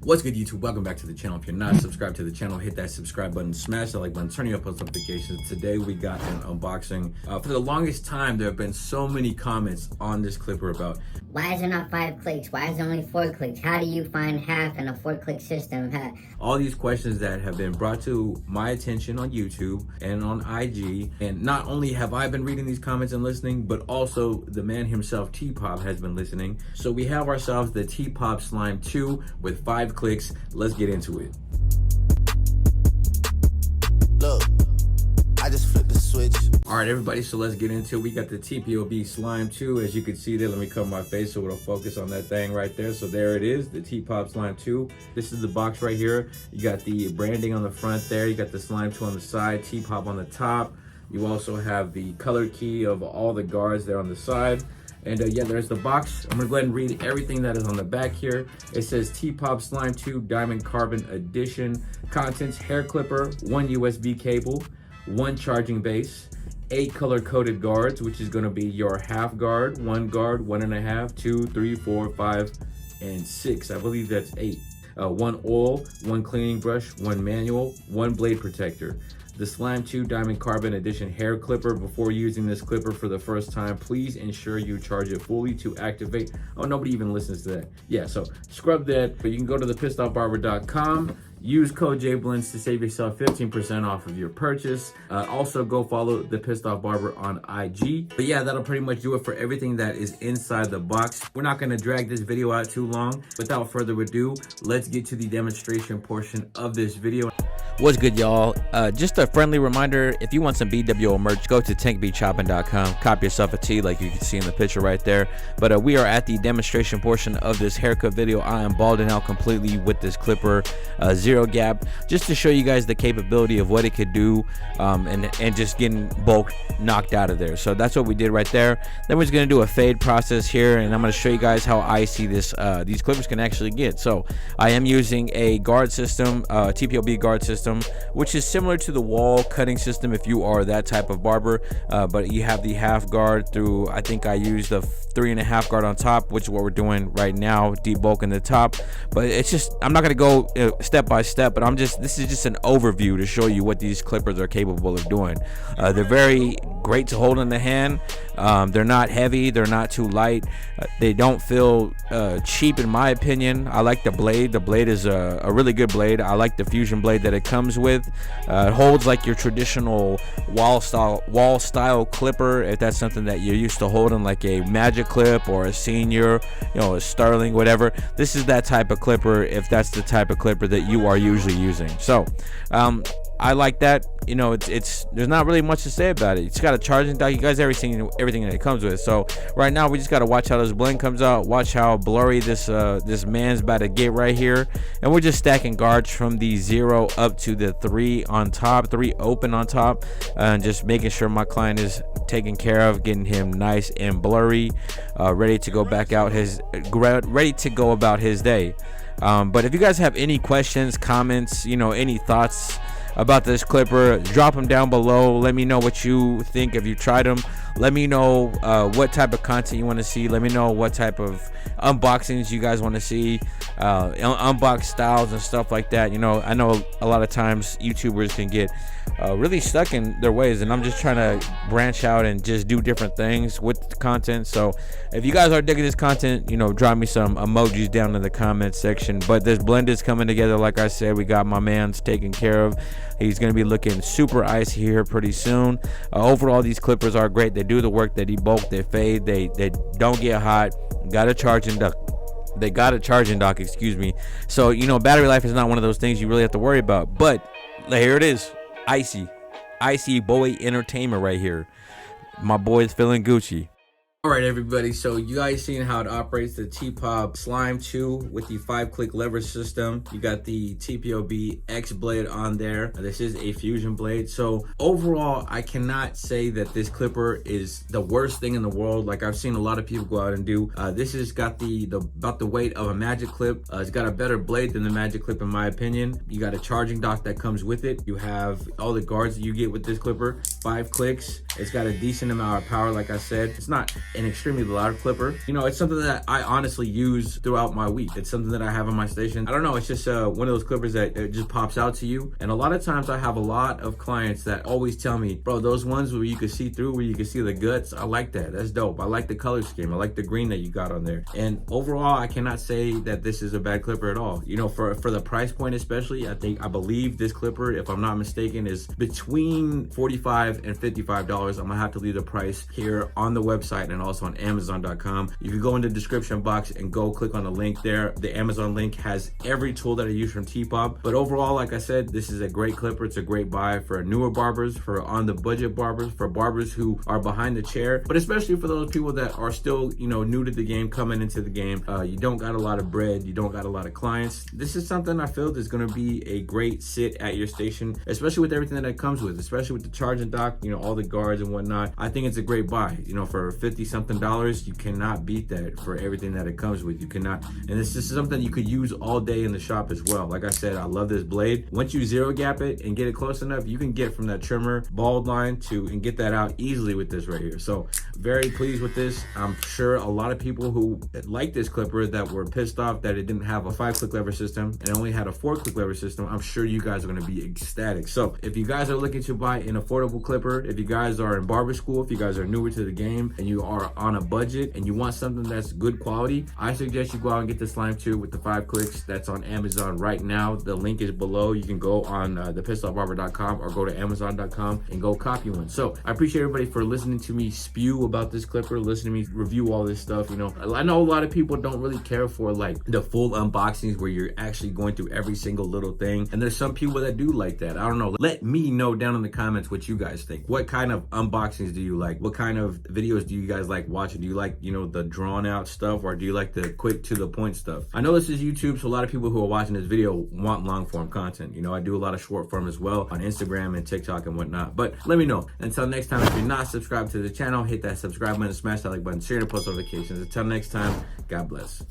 What's good, YouTube? Welcome back to the channel. If you're not subscribed to the channel, hit that subscribe button, smash that like button, turn your post notifications. Today we got an unboxing. For the longest time, there have been so many comments on this clipper about why is it not 5 clicks? Why is it only 4 clicks? How do you find half in a 4-click system? all these questions that have been brought to my attention on YouTube and on IG. And not only have I been reading these comments and listening, but also the man himself, Tpob, has been listening. So we have ourselves the Tpob Slime 2 with 5 clicks. Let's get into it. Look, I just flipped the switch. All right, everybody, so let's get into it. We got the Tpob Slime 2. As you can see there, let me cover my face so it'll focus on that thing right there. So there it is, the Tpob Slime 2. This is the box right here. You got the branding on the front there. You got the Slime 2 on the side, Tpob on the top. You also have the color key of all the guards there on the side. And yeah, there's the box. I'm gonna go ahead and read everything that is on the back here. It says Tpob Slime 2 Diamond Carbon Edition. Contents: hair clipper, 1 USB cable, 1 charging base, 8 color-coded guards, which is gonna be your half guard, 1 guard, 1.5, 2, 3, 4, 5, and 6. I believe that's 8. 1 oil, 1 cleaning brush, 1 manual, 1 blade protector. The Slime 2 Diamond Carbon Edition hair clipper. Before using this clipper for the first time, please ensure you charge it fully to activate. Oh, nobody even listens to that. Yeah, so scrub that. But you can go to thepissedoffbarber.com. Use code JBlends to save yourself 15% off of your purchase. Also, go follow The Pissed Off Barber on IG. But yeah, that'll pretty much do it for everything that is inside the box. We're not gonna drag this video out too long. Without further ado, let's get to the demonstration portion of this video. What's good, y'all? Just a friendly reminder, if you want some BWO merch, go to tankbechopping.com, cop yourself a tee like you can see in the picture right there. But we are at the demonstration portion of this haircut video. I am balding out completely with this clipper, zero gap, just to show you guys the capability of what it could do, and just getting bulk knocked out of there. So that's what we did right there. Then we're just gonna do a fade process here, and I'm gonna show you guys how icy this these clippers can actually get. So I am using a guard system, Tpob guard system, which is similar to the wall cutting system if you are that type of barber, but you have the half guard through, I think I used the 3.5 guard on top, which is what we're doing right now, debulking the top. But it's just, I'm not going to go step by step, but this is just an overview to show you what these clippers are capable of doing. They're very great to hold in the hand. They're not heavy, they're not too light, they don't feel cheap in my opinion. I like the blade. The blade is a really good blade. I like the fusion blade that it comes with. It holds like your traditional wall style clipper, if that's something that you're used to holding, like a Magic Clip or a Senior, you know, a Sterling, whatever. This is that type of clipper, if that's the type of clipper that you are usually using. So I like that. You know, it's there's not really much to say about it. It's got a charging dock. You guys ever seen everything that it comes with. So right now we just got to watch how this blend comes out, watch how blurry this man's about to get right here. And we're just stacking guards from the 0 up to the 3 on top, 3 open on top, and just making sure my client is taken care of, getting him nice and blurry, ready to go back out ready to go about his day. But if you guys have any questions, comments, you know, any thoughts about this clipper, drop them down below. Let me know what you think if you tried them. Let me know what type of content you want to see. Let me know what type of unboxings you guys want to see, unbox styles and stuff like that. You know, I know a lot of times YouTubers can get really stuck in their ways, and I'm just trying to branch out and just do different things with the content. So if you guys are digging this content, you know, drop me some emojis down in the comment section. But this blend is coming together. Like I said, we got my man's taken care of. He's going to be looking super icy here pretty soon. Overall, these clippers are great. They do the work. They debulk, they fade, they don't get hot. Got a charging dock. They got a charging dock, excuse me. So, you know, battery life is not one of those things you really have to worry about. But here it is. Icy boy entertainment right here. My boy's feeling Gucci. All right, everybody, so you guys seen how it operates, the Tpob Slime 2 with the 5-click lever system. You got the Tpob X blade on there. This is a fusion blade. So overall, I cannot say that this clipper is the worst thing in the world. Like I've seen a lot of people go out and do. This has got about the weight of a Magic Clip. It's got a better blade than the Magic Clip in my opinion. You got a charging dock that comes with it. You have all the guards that you get with this clipper. 5 clicks. It's got a decent amount of power, like I said. It's not an extremely loud clipper. You know, it's something that I honestly use throughout my week. It's something that I have on my station. I don't know, it's just one of those clippers that it just pops out to you. And a lot of times I have a lot of clients that always tell me, bro, those ones where you can see through, where you can see the guts, I like that. That's dope. I like the color scheme. I like the green that you got on there. And overall, I cannot say that this is a bad clipper at all. You know, for the price point especially, I believe this clipper, if I'm not mistaken, is between $45 and $55. I'm gonna have to leave the price here on the website and also on Amazon.com. You can go in the description box and go click on the link there. The Amazon link has every tool that I use from Tpob. But overall, like I said, this is a great clipper. It's a great buy for newer barbers, for on the budget barbers, for barbers who are behind the chair, but especially for those people that are still, you know, new to the game, coming into the game. You don't got a lot of bread, you don't got a lot of clients. This is something I feel is going to be a great sit at your station, especially with everything that it comes with, especially with the charging dock, you know, all the guards and whatnot. I think it's a great buy. You know, for $50-something, you cannot beat that for everything that it comes with. You cannot, and it's just something you could use all day in the shop as well. Like I said, I love this blade. Once you zero gap it and get it close enough, you can get from that trimmer bald line to and get that out easily with this right here. So very pleased with this. I'm sure a lot of people who like this clipper that were pissed off that it didn't have a 5-click lever system and only had a 4-click lever system, I'm sure you guys are going to be ecstatic. So if you guys are looking to buy an affordable clipper, if you guys are in barber school, if you guys are newer to the game and you are on a budget and you want something that's good quality, I suggest you go out and get the Slime 2 with the 5 clicks. That's on Amazon right now. The link is below. You can go on thepissedoffbarber.com or go to Amazon.com and go copy one. So I appreciate everybody for listening to me spew about this clipper, listening to me review all this stuff. You know, I know a lot of people don't really care for like the full unboxings where you're actually going through every single little thing, and there's some people that do like that. I don't know, let me know down in the comments what you guys think. What kind of unboxings do you like? What kind of videos do you guys like watching? Do you like, you know, the drawn out stuff, or do you like the quick to the point stuff? I know this is YouTube, so a lot of people who are watching this video want long form content. You know, I do a lot of short form as well on Instagram and TikTok and whatnot. But let me know. Until next time, if you're not subscribed to the channel, hit that subscribe button, smash that like button, share the post notifications. Until next time, God bless.